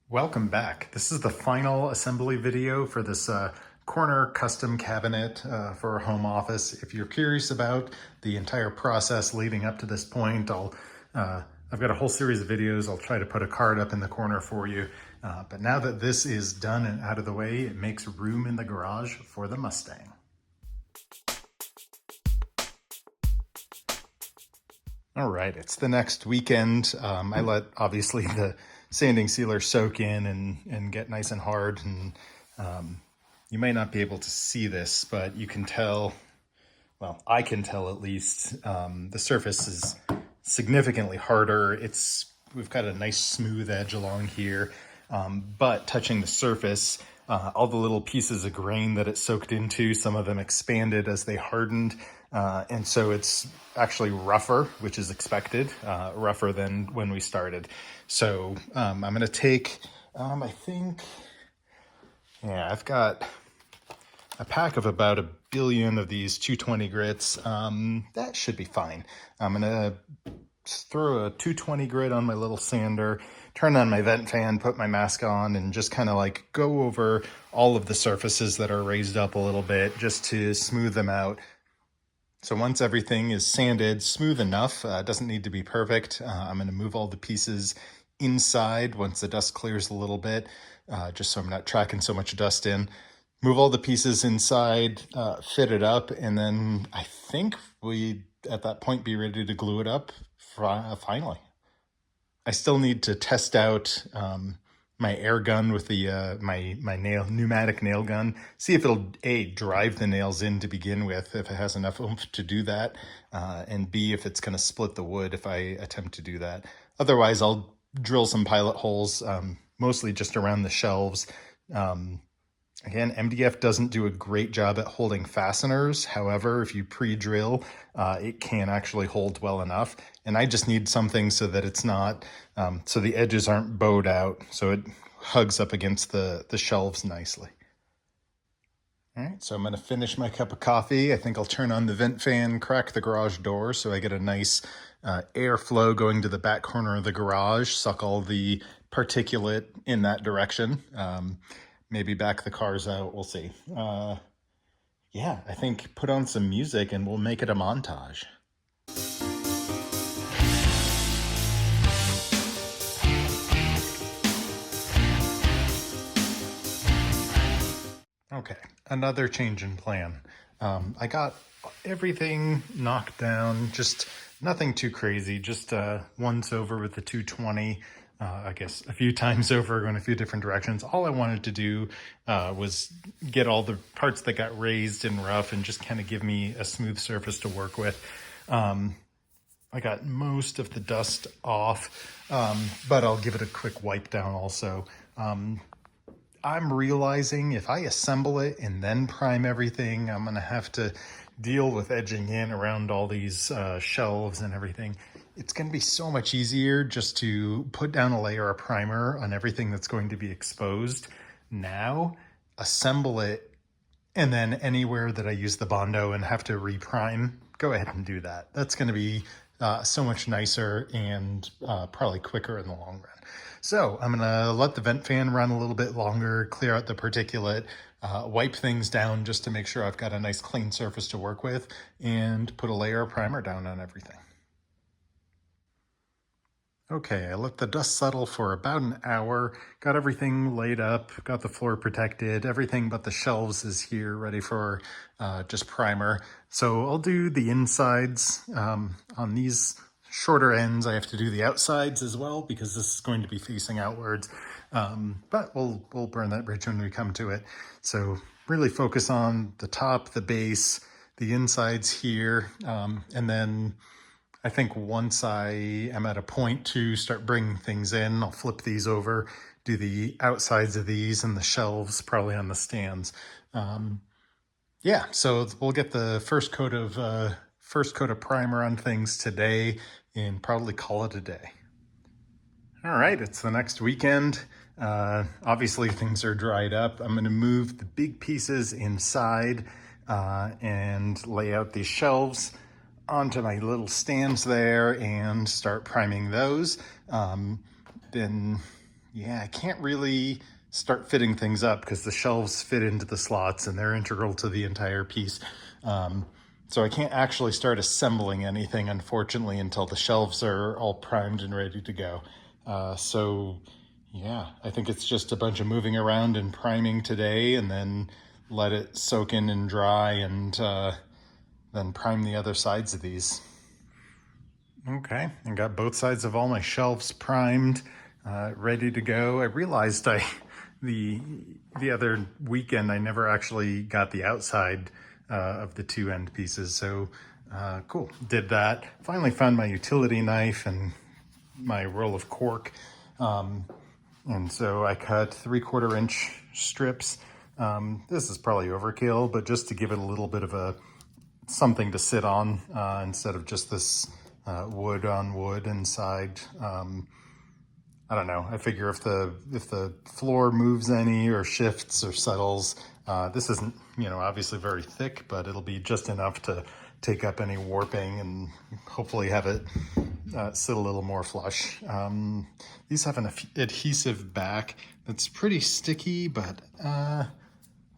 Welcome back. This is the final assembly video for this corner custom cabinet for a home office. If you're curious about the entire process leading up to this point, I've got a whole series of videos. I'll try to put a card up in the corner for you. But now that this is done and out of the way, it makes room in the garage for the Mustang. All right, it's the next weekend. I let obviously the sanding sealer soak in and get nice and hard. And you may not be able to see this, but you can tell, well, I can tell at least, the surface is significantly harder. We've got a nice smooth edge along here, but touching the surface, all the little pieces of grain that it soaked into, some of them expanded as they hardened. And so it's actually rougher, which is expected, rougher than when we started. So I'm going to take, I've got a pack of about 1 billion of these 220 grits. That should be fine. I'm going to throw a 220 grit on my little sander, turn on my vent fan, put my mask on, and just kind of like go over all of the surfaces that are raised up a little bit just to smooth them out. So once everything is sanded smooth enough, doesn't need to be perfect, I'm going to move all the pieces inside once the dust clears a little bit, just so I'm not tracking so much dust in. Move all the pieces inside, fit it up, and then I think we, at that point, be ready to glue it up finally. I still need to test out my air gun with the my pneumatic nail gun. See if it'll A, drive the nails in to begin with, if it has enough oomph to do that, and B, if it's going to split the wood if I attempt to do that. Otherwise, I'll drill some pilot holes, mostly just around the shelves. Again, MDF doesn't do a great job at holding fasteners. However, if you pre-drill, it can actually hold well enough. And I just need something so that it's not, so the edges aren't bowed out, so it hugs up against the shelves nicely. All right, so I'm going to finish my cup of coffee. I think I'll turn on the vent fan, crack the garage door so I get a nice airflow going to the back corner of the garage, suck all the particulate in that direction. Maybe back the cars out, we'll see. Yeah, I think put on some music and we'll make it a montage. Okay, another change in plan. I got everything knocked down, just nothing too crazy, just once over with the 220, I guess a few times over, going a few different directions. All I wanted to do was get all the parts that got raised and rough and just kind of give me a smooth surface to work with. I got most of the dust off, but I'll give it a quick wipe down also. I'm realizing if I assemble it and then prime everything, I'm going to have to deal with edging in around all these shelves and everything. It's going to be so much easier just to put down a layer of primer on everything that's going to be exposed now, assemble it, and then anywhere that I use the Bondo and have to reprime, go ahead and do that. That's going to be so much nicer and probably quicker in the long run. So I'm going to let the vent fan run a little bit longer, clear out the particulate, wipe things down just to make sure I've got a nice clean surface to work with, and put a layer of primer down on everything. Okay, I let the dust settle for about an hour, got everything laid up, got the floor protected, everything but the shelves is here ready for just primer. So I'll do the insides on these shorter ends. I have to do the outsides as well because this is going to be facing outwards, but we'll burn that bridge when we come to it. So really focus on the top, the base, the insides here, and then I think once I am at a point to start bringing things in, I'll flip these over, do the outsides of these and the shelves probably on the stands. Yeah, so we'll get the first coat of primer on things today and probably call it a day. All right, it's the next weekend. Obviously things are dried up. I'm going to move the big pieces inside and lay out these shelves onto my little stands there and start priming those. Then yeah, I can't really start fitting things up because the shelves fit into the slots and they're integral to the entire piece. So I can't actually start assembling anything, unfortunately, until the shelves are all primed and ready to go. So yeah, I think it's just a bunch of moving around and priming today, and then let it soak in and dry, and then prime the other sides of these. Okay, I got both sides of all my shelves primed, ready to go. I realized the other weekend I never actually got the outside of the two end pieces, so cool. Did that. Finally found my utility knife and my roll of cork, and so I cut 3/4 inch strips. This is probably overkill, but just to give it a little bit of a something to sit on instead of just this wood on wood inside. I don't know. I figure if the floor moves any or shifts or settles, this isn't, obviously very thick, but it'll be just enough to take up any warping and hopefully have it sit a little more flush. These have an adhesive back that's pretty sticky, but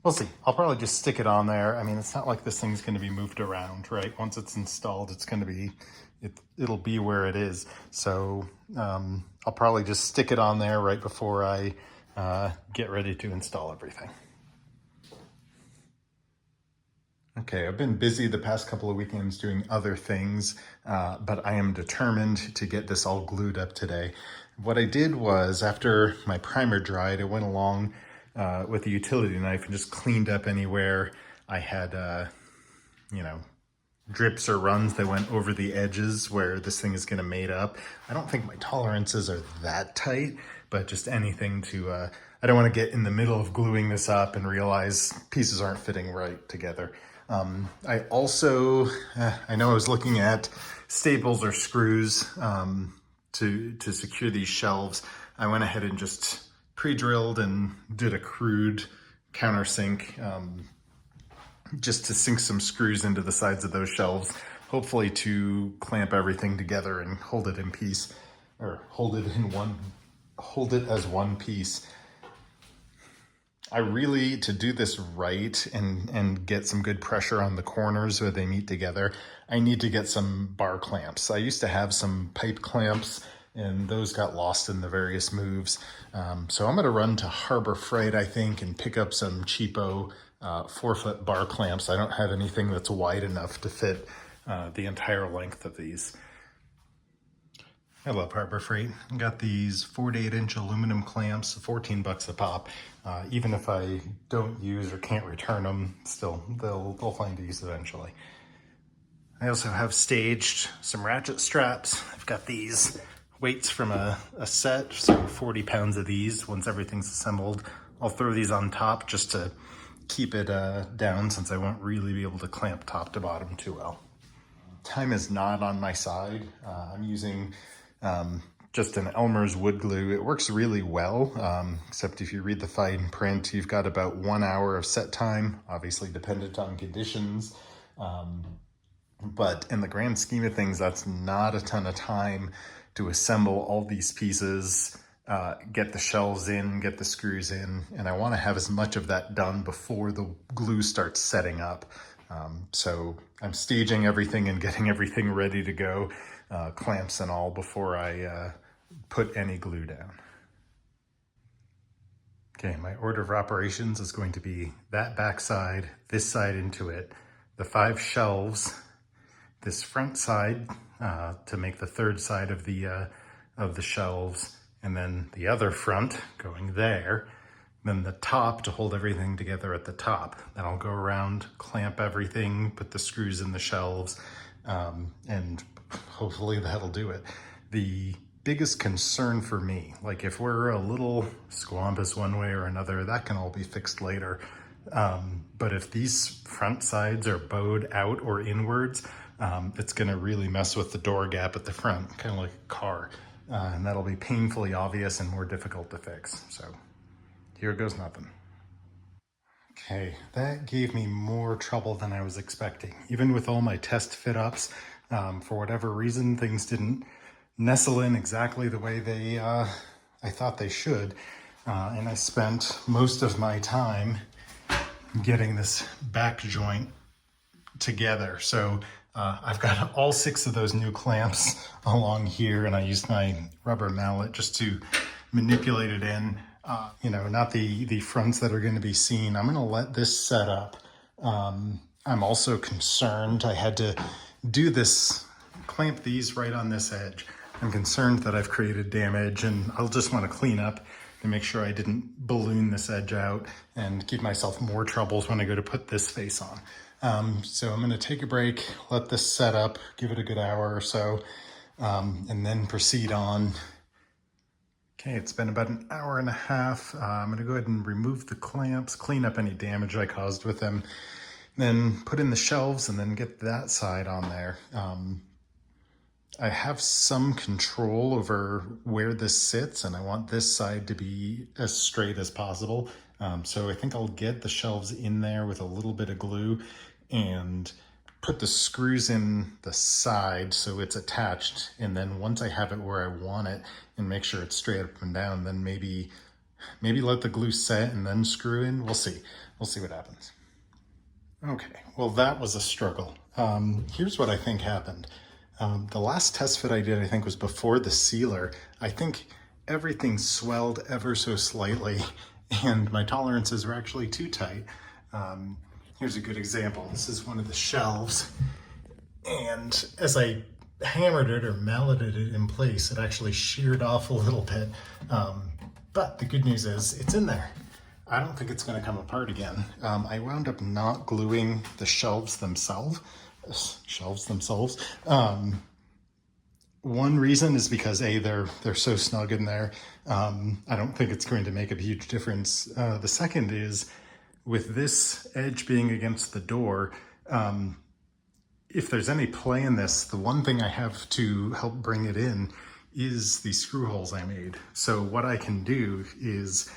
we'll see. I'll probably just stick it on there. I mean, it's not like this thing's going to be moved around, right? Once it's installed, it's going to be, it'll be where it is. So I'll probably just stick it on there right before I get ready to install everything. Okay, I've been busy the past couple of weekends doing other things, but I am determined to get this all glued up today. What I did was, after my primer dried, I went along with a utility knife and just cleaned up anywhere I had, drips or runs that went over the edges where this thing is going to mate up. I don't think my tolerances are that tight, but just anything to, I don't want to get in the middle of gluing this up and realize pieces aren't fitting right together. I also, I know I was looking at staples or screws to secure these shelves. I went ahead and just pre-drilled and did a crude countersink just to sink some screws into the sides of those shelves, hopefully to clamp everything together and hold it in piece, or hold it as one piece. I really, to do this right and get some good pressure on the corners where they meet together, I need to get some bar clamps. I used to have some pipe clamps, and those got lost in the various moves. So I'm gonna run to Harbor Freight, I think, and pick up some cheapo 4-foot bar clamps. I don't have anything that's wide enough to fit the entire length of these. I love Harbor Freight. I got these 4 to 8 inch aluminum clamps, 14 bucks a pop. Even if I don't use or can't return them, still they'll find use eventually. I also have staged some ratchet straps. I've got these weights from a set, so 40 pounds of these. Once everything's assembled, I'll throw these on top just to keep it down, since I won't really be able to clamp top to bottom too well. Time is not on my side. I'm using just an Elmer's wood glue. It works really well, except if you read the fine print, you've got about 1 hour of set time, obviously dependent on conditions. But in the grand scheme of things, that's not a ton of time to assemble all these pieces, get the shelves in, get the screws in, and I want to have as much of that done before the glue starts setting up. So I'm staging everything and getting everything ready to go, clamps and all, before I put any glue down. Okay, my order of operations is going to be that back side, this side into it, the 5 shelves, this front side to make the third side of the shelves, and then the other front going there, then the top to hold everything together at the top. Then I'll go around, clamp everything, put the screws in the shelves, and hopefully that'll do it. The biggest concern for me, like if we're a little squampus one way or another, that can all be fixed later. But if these front sides are bowed out or inwards, it's gonna really mess with the door gap at the front, kind of like a car. And that'll be painfully obvious and more difficult to fix. So here goes nothing. Okay, that gave me more trouble than I was expecting. Even with all my test fit ups, for whatever reason, things didn't nestle in exactly the way they I thought they should. And I spent most of my time getting this back joint together. So I've got all 6 of those new clamps along here, and I used my rubber mallet just to manipulate it in. You know, not the fronts that are going to be seen. I'm going to let this set up. I'm also concerned I had to do this, clamp these right on this edge. I'm concerned that I've created damage, and I'll just want to clean up and make sure I didn't balloon this edge out and give myself more troubles when I go to put this face on. So I'm going to take a break, let this set up, give it a good hour or so, and then proceed on. Okay, it's been about an hour and a half. I'm going to go ahead and remove the clamps, clean up any damage I caused with them, then put in the shelves and then get that side on there. I have some control over where this sits, and I want this side to be as straight as possible. So I think I'll get the shelves in there with a little bit of glue and put the screws in the side so it's attached. And then once I have it where I want it and make sure it's straight up and down, then maybe let the glue set and then screw in. We'll see. We'll see what happens. Okay, well, that was a struggle. Here's what I think happened. The last test fit I did, I think, was before the sealer. I think everything swelled ever so slightly, and my tolerances were actually too tight. Here's a good example. This is one of the shelves, and as I hammered it or malleted it in place, it actually sheared off a little bit. But the good news is it's in there. I don't think it's going to come apart again. I wound up not gluing the shelves themselves. One reason is because they're so snug in there. I don't think it's going to make a huge difference. The second is with this edge being against the door, if there's any play in this, the one thing I have to help bring it in is the screw holes I made. So what I can do is,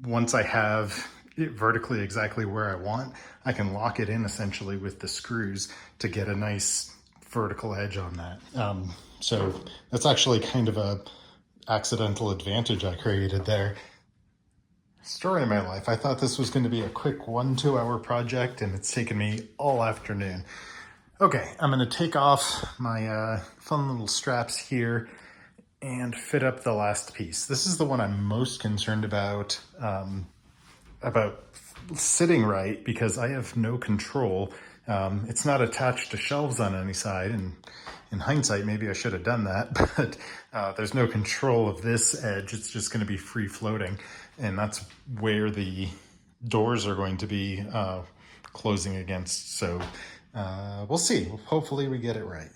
once I have it vertically exactly where I want, I can lock it in essentially with the screws to get a nice vertical edge on that. So that's actually kind of a accidental advantage I created there. Story of my life. I thought this was going to be a quick 1-2 hour project, and it's taken me all afternoon. Okay, I'm going to take off my fun little straps here and fit up the last piece. This is the one I'm most concerned about sitting right, because I have no control. It's not attached to shelves on any side, and in hindsight, maybe I should have done that, but there's no control of this edge. It's just going to be free floating, and that's where the doors are going to be closing against. So we'll see. Hopefully we get it right.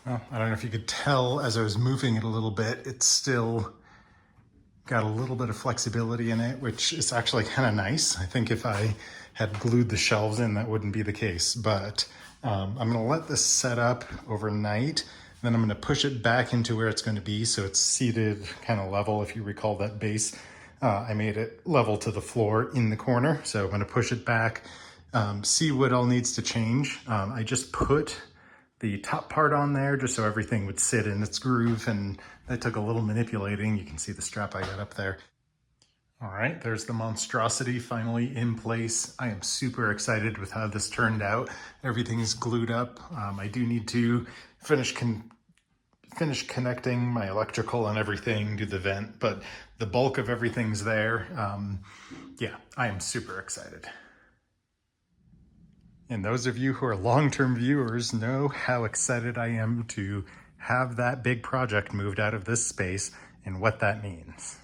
Well, I don't know if you could tell as I was moving it a little bit, it's still got a little bit of flexibility in it, which is actually kind of nice. I think if I had glued the shelves in, that wouldn't be the case, but I'm going to let this set up overnight. Then I'm going to push it back into where it's going to be, so it's seated kind of level. If you recall that base, I made it level to the floor in the corner. So I'm going to push it back, see what all needs to change. I just put the top part on there just so everything would sit in its groove, and that took a little manipulating. You can see the strap I got up there. All right, there's the monstrosity finally in place. I am super excited with how this turned out. Everything's glued up. I do need to finish connecting my electrical and everything to the vent, but the bulk of everything's there. Yeah, I am super excited. And those of you who are long-term viewers know how excited I am to have that big project moved out of this space and what that means.